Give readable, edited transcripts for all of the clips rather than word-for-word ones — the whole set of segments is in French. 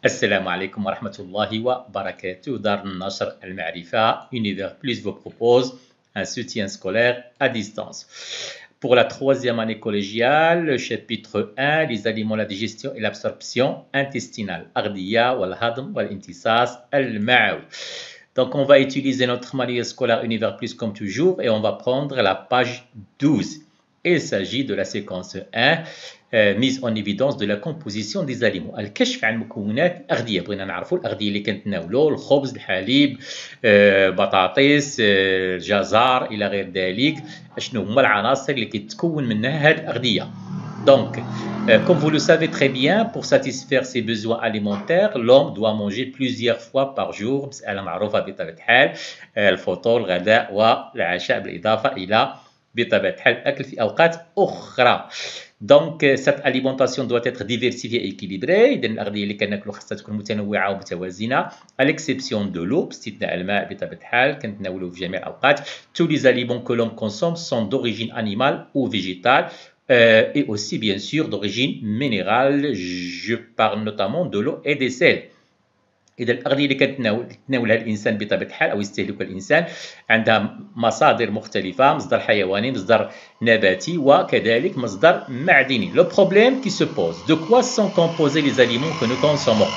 Assalamu alaikum wa rahmatullahi wa barakatuh. Dar Nashr al-Ma'rifa, Univers Plus vous propose un soutien scolaire à distance. Pour la troisième année collégiale, le chapitre 1, les aliments, la digestion et l'absorption intestinale. Ardiya, wal-hadm, wal-intisas, al-ma'aw. Donc, on va utiliser notre manuel scolaire Univers Plus comme toujours et on va prendre la page 12. Il s'agit de la séquence 1, mise en évidence de la composition des aliments. الكشف عن مكونات الأغذية. بغينا نعرفوا الأغذية اللي كنتناولوا، الخبز، الحليب، بطاطس، الجزر إلى غير ذلك. شنو هما العناصر اللي كتكون منها هذه الأغذية. Donc, comme vous le savez très bien, pour satisfaire ses besoins alimentaires, l'homme doit manger plusieurs fois par jour. مسألة معروفة بطبيعة الحال. الفطور، الغداء والعشاء بالإضافة إلى بطبيعة الحال الأكل في أوقات أخرى. Donc, cette alimentation doit être diversifiée et équilibrée. إذن الأغذية اللي كناكلو خاصها تكون متنوعة ومتوازنة. À l'exception de l'eau، باستثناء الماء بطبيعة الحال كنتناولوه في جميع الأوقات. Tous les aliments que l'homme consomme sont d'origine animale ou végétale. Et aussi bien sûr d'origine minérale. Je parle notamment de l'eau et des sels. إذا الأغذية اللي كتناولها الإنسان بطبيعة الحال أو يستهلكها الإنسان عندها مصادر مختلفة، مصدر حيواني، مصدر نباتي وكذلك مصدر معدني. Le problème qui se pose: de quoi sont composés les aliments que nous consommons؟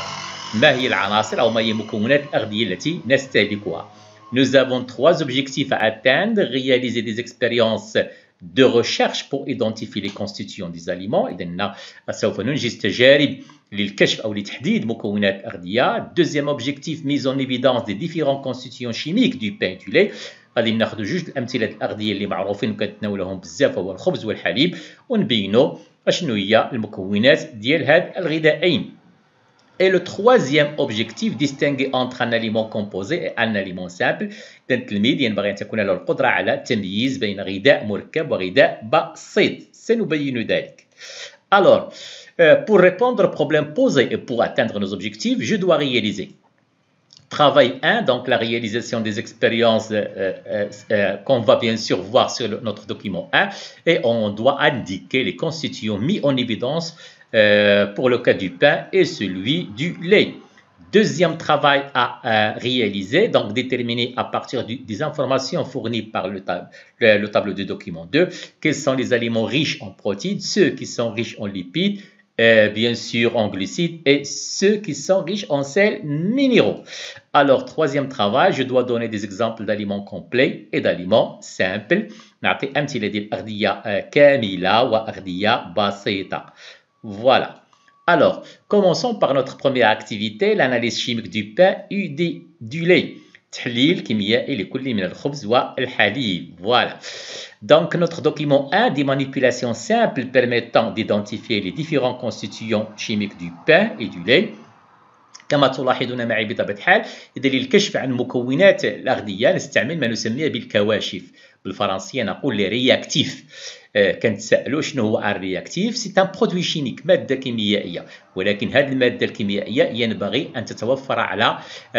ما هي العناصر أو ما هي مكونات الأغذية التي نستهلكها؟ Nous avons trois objectifs à atteindre: réaliser des expériences de recherche pour identifier les constituants des aliments. إذن سوف ننجز تجارب للكشف أو لتحديد مكونات الأغذية. Deuxième objectif: mise en évidence des différents constituants chimiques du pain et du lait. غادي ناخذ جوج الأمثلة الأغذية اللي معروفين وكنتناولهم بزاف، هو الخبز والحليب، ونبينوا شنو هي المكونات ديال هاد الغذائين. Et le troisième objectif: distinguer entre un aliment composé et un aliment simple. التلميذ ينبغي أن تكون له القدرة على التمييز بين غذاء مركب وغذاء بسيط. سنبين ذلك. Alors, pour répondre aux problèmes posés et pour atteindre nos objectifs, je dois réaliser. Travail 1, donc la réalisation des expériences qu'on va bien sûr voir sur notre document 1, et on doit indiquer les constituants mis en évidence pour le cas du pain et celui du lait. Deuxième travail à réaliser, donc déterminer à partir des informations fournies par le tableau de document 2, quels sont les aliments riches en protéines, ceux qui sont riches en lipides, bien sûr en glucides, et ceux qui sont riches en sels minéraux. Alors, troisième travail, je dois donner des exemples d'aliments complets et d'aliments simples. نعطي أمثلة ديال أغذية كاملة وأغذية بسيطة. Voilà. Alors, commençons par notre première activité, l'analyse chimique du pain et du lait. تحليل كيميائي لكل من الخبز والحليب. Voilà. Donc, notre document 1, des manipulations simples permettant d'identifier les différents constituants chimiques du pain et du lait. كما تلاحظون معي بطبيعة الحال، إذا للكشف عن مكونات الأغذية نستعمل ما نسميه بالكواشف، بالفرنسية نقول لي رياكتيف. كنتسألوا شنو هو الرياكتيف؟ سي ان برودوي شيميك، مادة كيميائية، ولكن هذه المادة الكيميائية ينبغي أن تتوفر على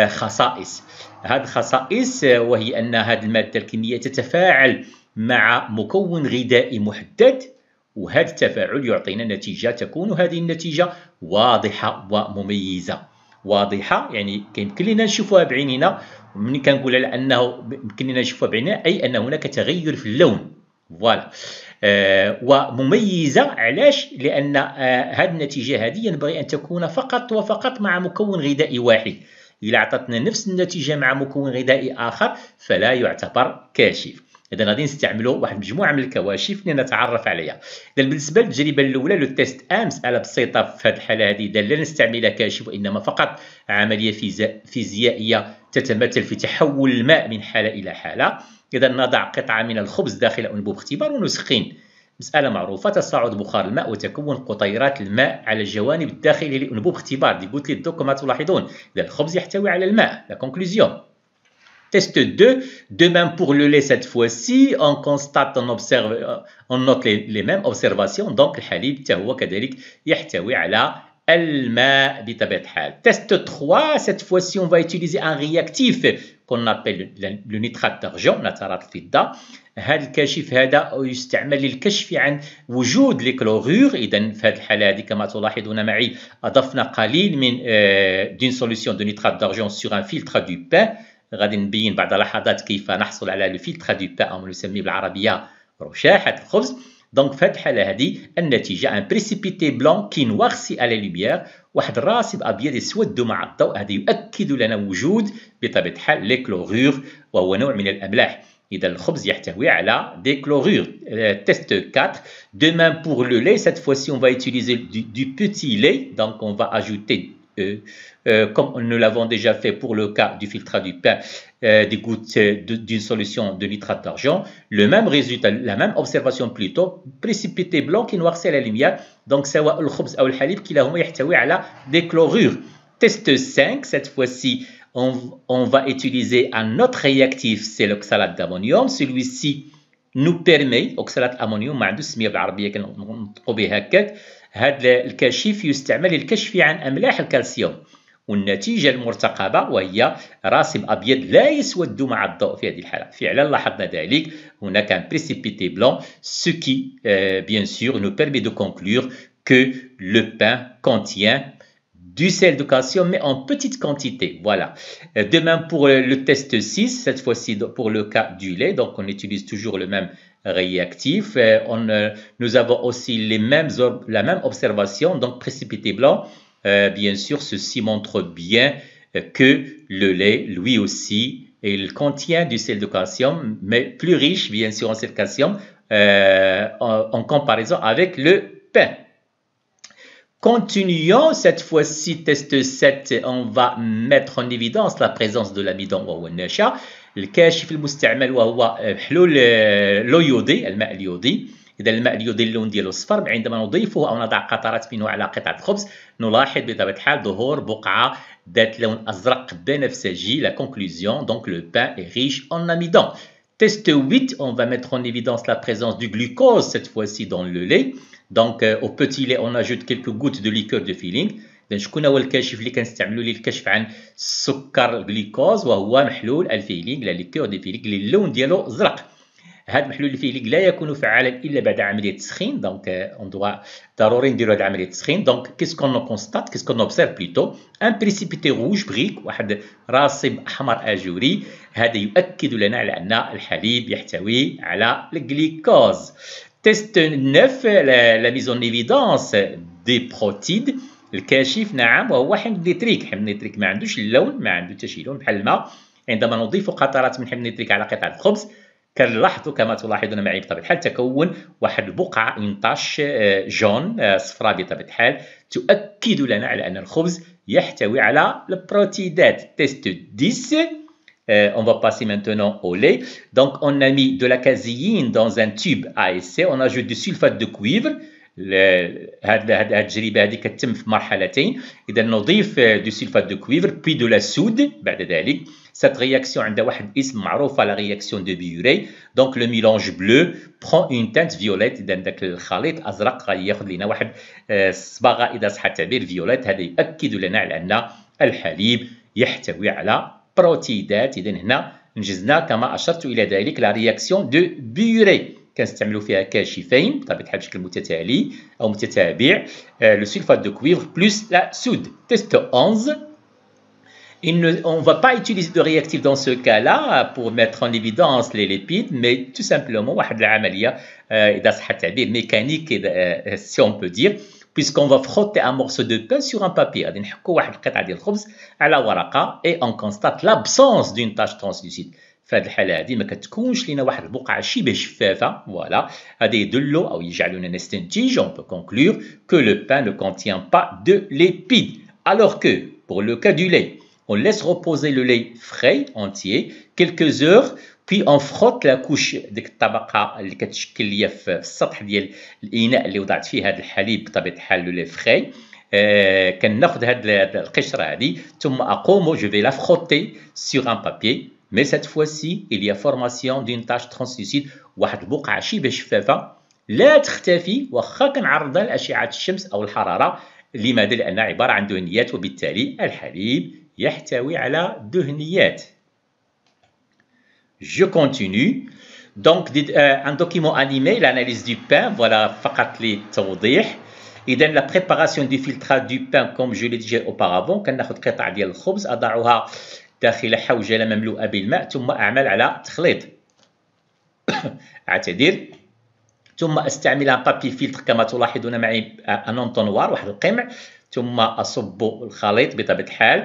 خصائص. هذه الخصائص وهي أن هذه المادة الكيميائية تتفاعل مع مكون غذائي محدد، وهذا التفاعل يعطينا نتيجة تكون هذه النتيجة واضحة ومميزة. واضحة يعني يمكن لنا نشوفها بعيننا، ومن كنقول على أنه يمكن لنا نشوفها بعيننا أي أن هناك تغير في اللون. فوالا. ومميزة علاش؟ لأن هذه النتيجة هذه ينبغي أن تكون فقط وفقط مع مكون غذائي واحد. إذا أعطتنا نفس النتيجة مع مكون غذائي آخر فلا يعتبر كاشف. إذا غادي نستعملوا واحد المجموعة من الكواشف لنتعرف عليها. إذا بالنسبة للتجربة الأولى لو تيست مسألة بسيطة في هذه الحالة هذه، إذا لا نستعملها كاشف وإنما فقط عملية فيزيائية تتمثل في تحول الماء من حالة إلى حالة. إذا نضع قطعة من الخبز داخل أنبوب اختبار ونسخن. مسألة معروفة: تصاعد بخار الماء وتكون قطيرات الماء على الجوانب الداخلية لأنبوب اختبار. دي قلت لي كما تلاحظون إذا الخبز يحتوي على الماء. La conclusion. Test 2, de même pour le lait cette fois-ci, on constate, on note les mêmes observations. Donc الحليب حتى هو كذلك يحتوي على الماء بطبيعة الحال. Test 3, cette fois-ci on va utiliser un réactif كون نابيل لو نيترات دارجون نترات الفضه. هذا الكاشف هذا يستعمل للكشف عن وجود لي كلورور. اذا في هذه الحاله هذه كما تلاحظون معي اضفنا قليل من دون سوليسيون دو نيترات دارجون سور ان فلتر دو بان. غادي نبين بعد لحظات كيف نحصل على لو فلتر دو بان او نسميه بالعربيه رشاحه الخبز. دونك في هذه الحاله هذه النتيجه ان بريسيبيتي بلون كي نوارسي على لوميير، واحد الراسب ابيض يسود مع الضوء. هذا يؤكد لنا وجود بطبيعه الحال لي كلورور وهو نوع من الاملاح. إذا الخبز يحتوي على des chlorures. Test 4. De même pour le lait, cette fois-ci on va utiliser du petit lait. Donc on va ajouter, comme nous l'avons déjà fait pour le cas du filtre du pain, des gouttes d'une solution de nitrate d'argent. Le même résultat, la même observation plutôt, précipité blanc qui noircit la lumière. Donc سواء الخبز أو الحليب كلاهما يحتوي على des chlorures. Test 5, cette fois-ci on va utiliser un autre réactif, c'est l'oxalate d'ammonium. Celui-ci nous permet, oxalate ammonium ما عندوش سميه بالعربيه كنطقوا به هكاك. هذا الكاشف يستعمل للكشف عن املاح الكالسيوم، والنتيجه المرتقبه وهي راسب ابيض لا يسود مع الضوء. في هذه الحاله فعلا لاحظنا ذلك، هناك un précipité blanc, ce qui bien sûr nous permet de conclure que le pain contient du sel de calcium, mais en petite quantité. Voilà. De même pour le test 6, cette fois-ci pour le cas du lait. Donc, on utilise toujours le même réactif. Nous avons aussi la même observation, donc précipité blanc. Bien sûr, ceci montre bien que le lait, lui aussi, il contient du sel de calcium, mais plus riche, bien sûr, en sel de calcium, en comparaison avec le pain. Continuons, cette fois-ci, test 7, on va mettre en évidence la présence de l'amidon وهو النشا. الكاشف المستعمل وهو محلول لو يودي، الماء اليودي. إذا الماء اليودي اللون ديالو صفر، عندما نضيفه أو نضع قطرات منه على قطعة الخبز نلاحظ بطبيعة الحال ظهور بقعة ذات لون أزرق بنفسجي. La conclusion, donc le pain est riche en amidon. Test 8, on va mettre en évidence la présence du glucose, cette fois-ci dans le lait. Donc au petit lait on ajoute quelques gouttes de liqueur de فيلينغ. إذا شكون هو الكاشف اللي كنستعملوا للكشف عن السكر الجليكوز؟ وهو محلول الفيلينغ، لا ليكور دي فيلينغ اللي اللون ديالو ازرق. هذا محلول الفيلينغ لا يكون فعالا الا بعد عمليه تسخين. دونك اون دوا ضروري نديروا هذه عمليه التسخين. دونك كيسكون كونستات، كيسكون اوبسيرف بليتو ان بريسيبيتي روج بريك، واحد راسب احمر اجوري. هذا يؤكد لنا على ان الحليب يحتوي على الجليكوز. Test 9, la mise en évidence des protides. الكاشف نعم وهو حمض نيتريك. حمض نيتريك ما عندوش اللون، ما عنده حتى شي لون بحال الماء. عندما نضيف قطرات من حمض نيتريك على قطعة الخبز كنلاحظوا كما تلاحظون معي بطبيعة الحال تكون واحد البقعة انطاش جون صفراء بطبيعة الحال تؤكد لنا على أن الخبز يحتوي على البروتيدات. Test 10. On va passer maintenant au lait. Donc, on a mis de la caséine dans un tube à essai. On ajoute du sulfate de cuivre. هذه التجربة هذه كتتم في مرحلتين. إذا نضيف du sulfate de cuivre puis de la soude بعد ذلك. Cette réaction عندها واحد اسم معروف، la réaction de Biuret. Donc le mélange bleu prend une teinte violette. إذا ذاك الخليط أزرق غادي ياخذ لنا واحد صباغة إذا صح التعبير فيوليت. هذا يؤكد لنا على أن الحليب يحتوي على بروتيدات. إذا هنا نجزنا كما أشرت إلى ذلك لا رياكسيون دو بيوري. كنستعملوا فيها كاشفين بطبيعة الحال بشكل متتالي أو متتابع، لو سلفات دو كويفر بلس لا سود. Test 11. On ne va pas utiliser de réactif dans ce cas-là pour mettre en évidence les lipides, mais tout simplement واحد العملية إذا صح التعبير mécanique si on peut dire, puisqu'on va frotter un morceau de pain sur un papier. غادي نحكوا واحد القطعة ديال الخبز على ورقة et on constate l'absence d'une tache translucide. في هذه الحالة هذه ما كتكونش لنا واحد البقعة شبه شفافة. فوالا هذا يدل أو يجعلنا نستنتج on peut conclure que le pain ne contient pas de lipides. Alors que pour le cas du lait, on laisse reposer le lait frais entier quelques heures, puis on frotte la couche ديك الطبقة اللي كتشكل ليا في السطح ديال الإناء اللي وضعت فيه هذا الحليب بطبيعة الحال لو لي فراي. كناخذ هذه القشرة هذه ثم أقوم je vais la frotter sur un papier. Mais cette fois-ci, il y a formation d'une tache translucide، واحد البقعة شبه شفافة لا تختفي واخا كنعرضها لأشعة الشمس أو الحرارة. لماذا؟ لأنها عبارة عن دهنيات، وبالتالي الحليب يحتوي على دهنيات. Je continue. Donc, un document animé, l'analyse du pain, voilà, فقط للتوضيح. إذا la préparation du filtrage du pain, comme je l'ai dit auparavant, كناخذ قطع ديال الخبز أضعها داخل حوجلة مملوءة بالماء ثم أعمل على تخليط. أعتذر. ثم أستعمل un papier filtre كما تلاحظون معي un entonnoir واحد القمع ثم أصب الخليط بطبيعة الحال.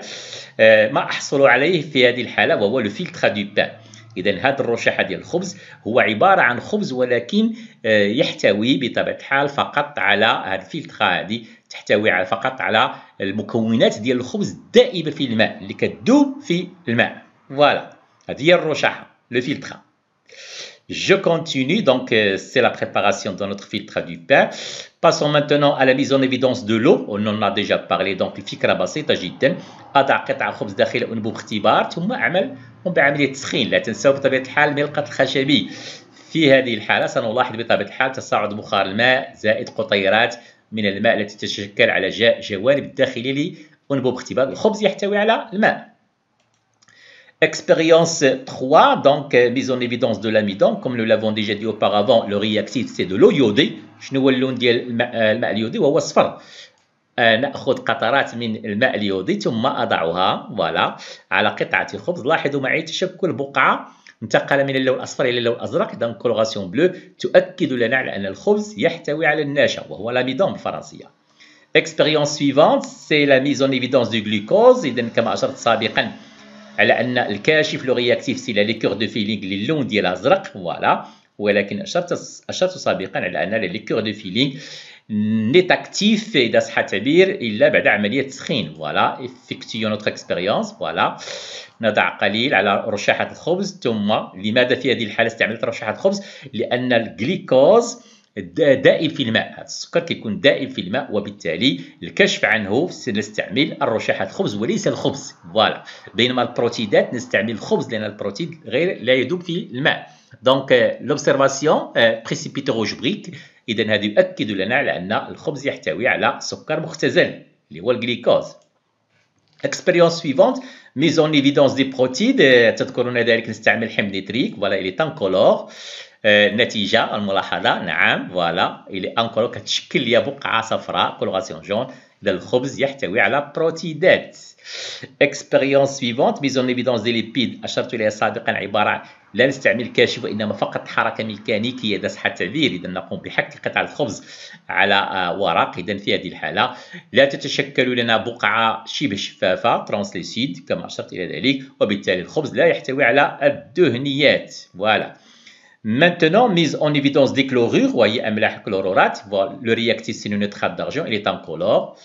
ما أحصل عليه في هذه الحالة وهو le filtre du pain. إذا هذا الرشاحة ديال الخبز هو عبارة عن خبز ولكن يحتوي بطبيعة الحال فقط على هذه الفلترة هذه تحتوي فقط على المكونات ديال الخبز الدائبة في الماء اللي كتذوب في الماء. فوالا هذه هي الرشاحة لو فلترة. Je continue, donc c'est la préparation de notre filtre du pain. Passons maintenant à la mise en évidence de l'eau. On en a déjà parlé, donc الفكرة بسيطة جدا. أضع قطع خبز داخل أنبوب اختبار ثم قم بعملية تسخين. لا تنسوا بطبيعة الحال الملقط الخشبي. في هذه الحالة سنلاحظ بطبيعة الحال تصاعد بخار الماء زائد قطيرات من الماء التي تتشكل على جوانب الداخلية لأنبوب اختبار. الخبز يحتوي على الماء. Expérience 3, donc mise en évidence de l'amidon. Comme nous l'avons déjà dit auparavant, le réactif c'est de l'eau iodée. شنو هو اللون ديال الماء اليودي وهو الصفر. نأخذ قطرات من الماء اليودي ثم أضعها فوالا على قطعة خبز. لاحظوا معي تشكل بقعة انتقل من اللون الأصفر إلى اللون الأزرق. donc coloration bleue تؤكد لنا على أن الخبز يحتوي على النشا وهو l'amidon بالفرنسية. Expérience suivante, c'est la mise en évidence du glucose. إذا كما أشرت سابقا على أن الكاشف لو رياكتيف سي لا ليكور دو فيلينغ للون ديال الأزرق فوالا. ولكن أشرت سابقا على أن ليكور دو فيلينغ نيت اكتيف إذا صح التعبير إلا بعد عملية تسخين. فوالا افكتيو نوتر اكسبيريونس. فوالا نضع قليل على رشاحة الخبز. ثم لماذا في هذه الحالة استعملت رشاحة الخبز؟ لأن الجليكوز دائم في الماء. هذا السكر كيكون دائم في الماء وبالتالي الكشف عنه سنستعمل الرشاحة الخبز وليس الخبز. فوالا بينما البروتيدات نستعمل الخبز لأن البروتيد غير لا يذوب في الماء. دونك لوبسيرفاسيون بريسيبيتي روج بريك. إذا هذا يؤكد لنا على أن الخبز يحتوي على سكر مختزل اللي هو الجليكوز. Expérience suivante, mise en évidence des protides. تذكرون ذلك نستعمل حمض نيتريك. فوالا إلي تانكولور. نتيجة الملاحظة نعم فوالا إلي أنكولور كتشكل ليا بقعة صفراء كولوراسيون جون. إذا الخبز يحتوي على بروتيدات. Expérience suivante, mise en évidence des lipides. أشرت إليها سابقا عبارة لا نستعمل كاشف وإنما فقط حركة ميكانيكية إذا صح التعبير. إذا نقوم بحك قطع الخبز على ورق. إذا في هذه الحالة لا تتشكل لنا بقعة شبه شفافة ترانسليسيد كما أشرت إلى ذلك وبالتالي الخبز لا يحتوي على الدهنيات. فوالا. Maintenant, mise en évidence des chlorures وهي أملاح كلورورات. Le réactif c'est le nitrate d'argent, il est incolore.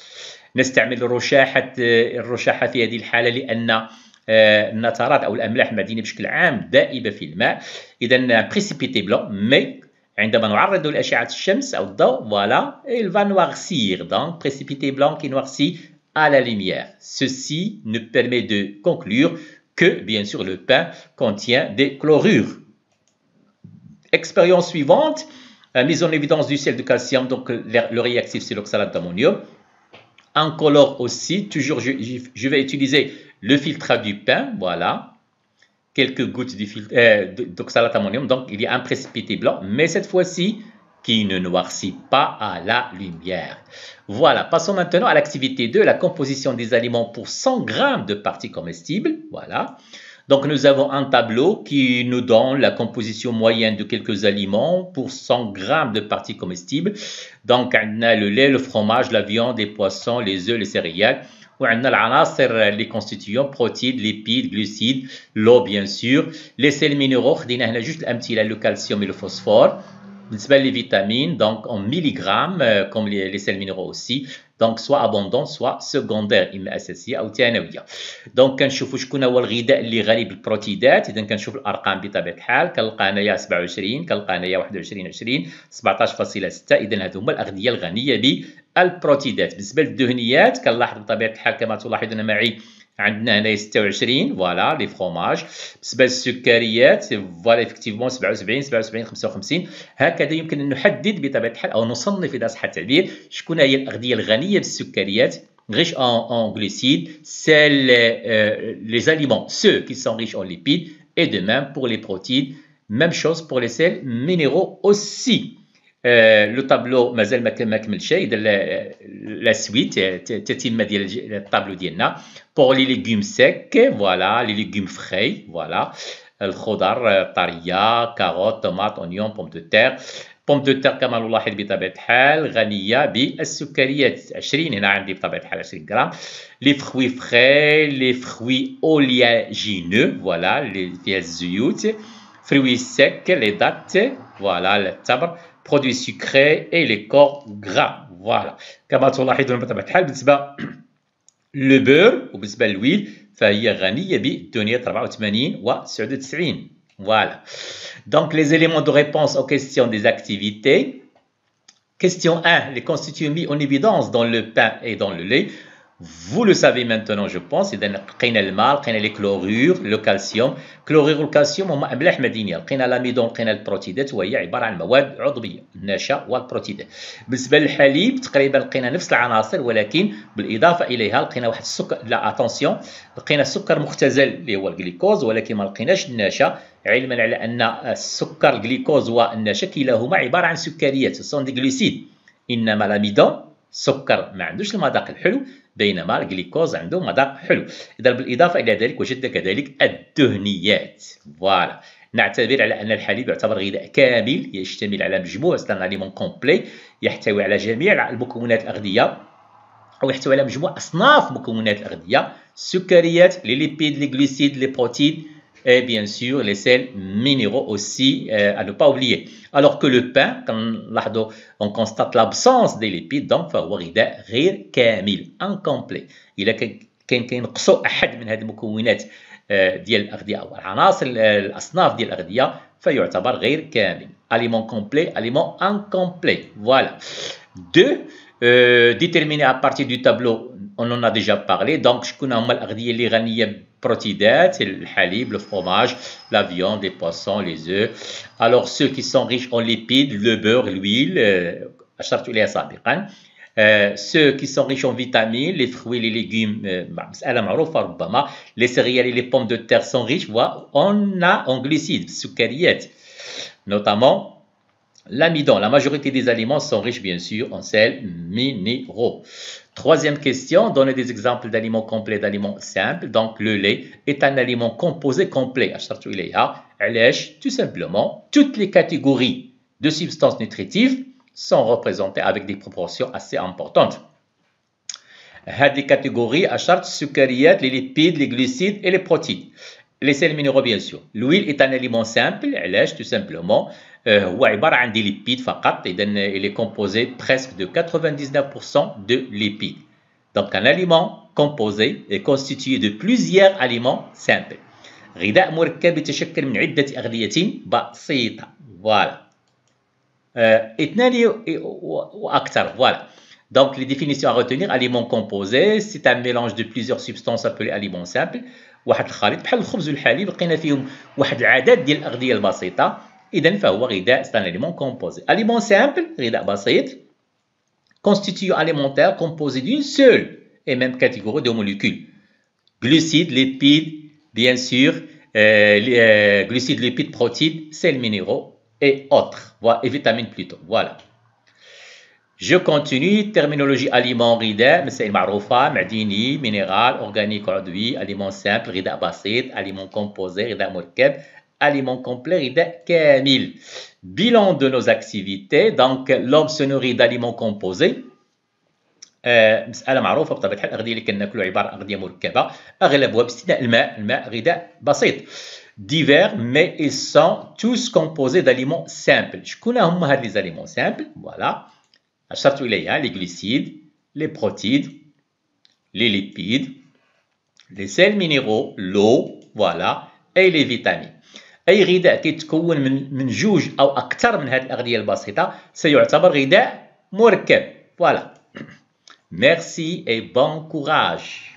نستعمل الرشاحة في هذه الحالة لأن النترات أو الأملاح المعدنية بشكل عام دائبة في الماء. إذا بريسيبيتي بلون مي عندما نعرض لأشعة الشمس أو الضوء voilà il va noircir. donc précipité blanc qui noircit à la lumière. Ceci nous permet de conclure que bien sûr le pain contient des chlorures. Expérience suivante, mise en évidence du sel de calcium. Donc le réactif c'est l'oxalate d'ammonium. Incolore aussi, toujours je vais utiliser le filtre du pain, voilà, quelques gouttes d'oxalate d'ammonium, donc il y a un précipité blanc, mais cette fois-ci qui ne noircit pas à la lumière. Voilà, passons maintenant à l'activité 2, la composition des aliments pour 100 g de parties comestibles, voilà. Donc nous avons un tableau qui nous donne la composition moyenne de quelques aliments pour 100 g de parties comestibles. Donc on a le lait, le fromage, la viande, les poissons, les œufs, les céréales. وعندنا العناصر les constituants protides, lipides, glucides, l'eau bien sûr, les sels minéraux. خدينا هنا جوج الأمثلة le calcium et le phosphore. بالنسبة للفيتامين donc en milligrammes comme les sels minéraux aussi. donc soit abondant soit secondaire إما أساسية أو ثانوية. donc كنشوفوا شكون هو الغذاء اللي غني بالبروتيدات. إذا كنشوف الأرقام بطبيعة الحال كنلقى هنايا 27 كنلقى هنايا 21 20 17.6. إذا هادو هما الأغذية الغنية بالبروتيدات. بالنسبة للدهنيات كنلاحظ بطبيعة الحال كما تلاحظون معي عندنا هنا 26 فوالا لي فروماج. بالنسبه للسكريات فوالا افكتيفمون 77 55. هكذا يمكن ان نحدد بطبيعه الحال او نصنف اذا صح التعبير شكون هي الاغذيه الغنيه بالسكريات riches en glucides, c'est les aliments ceux qui sont riches en lipides et de même pour les protéines. Même chose pour les sels minéraux aussi. Le tableau مازال ما كملش la suite تتمة ديال الطابلو ديالنا pour les légumes secs voilà les légumes frais voilà الخضر طريه كاروت طماط اونيون بوم دو تير بوم دو تير كما نلاحظ بطبيعه الحال غنيه بالسكريات 20 هنا عندي بطبيعه الحال 20 غرام لي فخوي فخي لي فخوي اولياجينو فوالا اللي فيها الزيوت fruits secs, les dattes, voilà, le tamr, produits sucrés et les corps gras. Voilà. كما تلاحظون بطبيعة الحال بالنسبة للبور وبالنسبة للويل فهي غنية بالدهنيات 84 و 99. Voilà. Donc les éléments de réponse aux questions des activités. Question 1. Les constituants mis en évidence dans le pain et dans le lait. Vous le savez maintenant, je pense. إذا لقينا الماء، لقينا لي كلورور، لو كالسيوم. كلورور والكالسيوم هما أملاح مدينية. لقينا لاميدون، لقينا البروتيدات وهي عبارة عن مواد عضوية، النشا والبروتيدات. بالنسبة للحليب تقريبا لقينا نفس العناصر ولكن بالإضافة إليها لقينا واحد السكر، لا أتونسيون، لقينا سكر مختزل اللي هو الجليكوز ولكن ما لقيناش النشا، علما على أن السكر الجليكوز والنشا كلاهما عبارة عن سكريات، سون دي جلوسيد. إنما لاميدون سكر ما عندوش المذاق الحلو بينما الجليكوز عنده مذاق حلو. إذا بالإضافة إلى ذلك وجدنا كذلك الدهنيات. فوالا نعتبر على أن الحليب يعتبر غذاء كامل يشتمل على مجموع أليمون كومبلي يحتوي على جميع المكونات الأغذية أو يحتوي على مجموع أصناف مكونات الأغذية السكريات لي ليبيد لي جلوسيد لي بروتيد et bien sûr les sels minéraux aussi à ne pas oublier. Alors que le pain, on constate l'absence des lipides, donc فهو غذاء غير كامل incomplet. إذا كان كينقصوا أحد من هذه المكونات ديال الأغذية أو العناصر الأصناف ديال الأغذية فيعتبر غير كامل. Aliment complet, aliment incomplet. Voilà. 2. Déterminer à partir du tableau, on en a déjà parlé. Donc شكون هما الأغذية اللي غنية protides, le halib, le fromage, la viande, les poissons, les œufs. Alors, ceux qui sont riches en lipides, le beurre, l'huile, ceux qui sont riches en vitamines, les fruits, les légumes, les céréales et les pommes de terre sont riches en glucides, sucriettes, notamment l'amidon. La majorité des aliments sont riches, bien sûr, en sels minéraux. Troisième question, donnez des exemples d'aliments complets, d'aliments simples. Donc, le lait est un aliment composé complet. Tout simplement, toutes les catégories de substances nutritives sont représentées avec des proportions assez importantes. Ces catégories, les lipides, les glucides et les protéines. Les sels minéraux, bien sûr. L'huile est un aliment simple, tout simplement. هو عبارة عن des lipides فقط. إذا il est composé presque de 99% de lipides. Donc un aliment composé est constitué de plusieurs aliments simples. غذاء مركب يتشكل من عدة أغذية بسيطة. Voilà. اثنان وأكثر. Voilà. Donc les définitions à retenir: aliment composé, c'est un mélange de plusieurs substances appelées aliments simples. واحد الخليط بحال الخبز والحليب لقينا فيهم واحد العدد ديال الأغذية البسيطة. إذن فهو غذاء c'est un aliment composé. Aliment simple, غذاء بسيط. Constituant alimentaire composé d'une seule et même catégorie de molécules. Glucides, lipides, bien sûr, glucides, lipides, protéines, sels minéraux et autres. Voilà, et vitamines plutôt. Voilà. Je continue. Terminologie aliment غذاء مسائل معروفة: معدني, minéral, organique, عضوي, aliment simple, غذاء بسيط, aliment composé, غذاء مركب, aliment complet, غذاء كامل. Bilan de nos activités. Donc l'homme se nourrit d'aliments composés. مسألة معروفة بطبيعة الحال. الأغذية اللي كناكلوا عبارة عن أغذية مركبة أغلبها باستثناء الماء غذاء بسيط. Divers, mais ils sont tous composés d'aliments simples. شكون هما هاد les aliments simples؟ Voilà. أشرت إليها: les glucides, les protéines, les lipides, les sels minéraux, l'eau, voilà, et les vitamines. أي غذاء كيتكون من جوج أو أكثر من هذه الأغذية البسيطة سيعتبر غذاء مركب. Voilà. Merci et bon courage.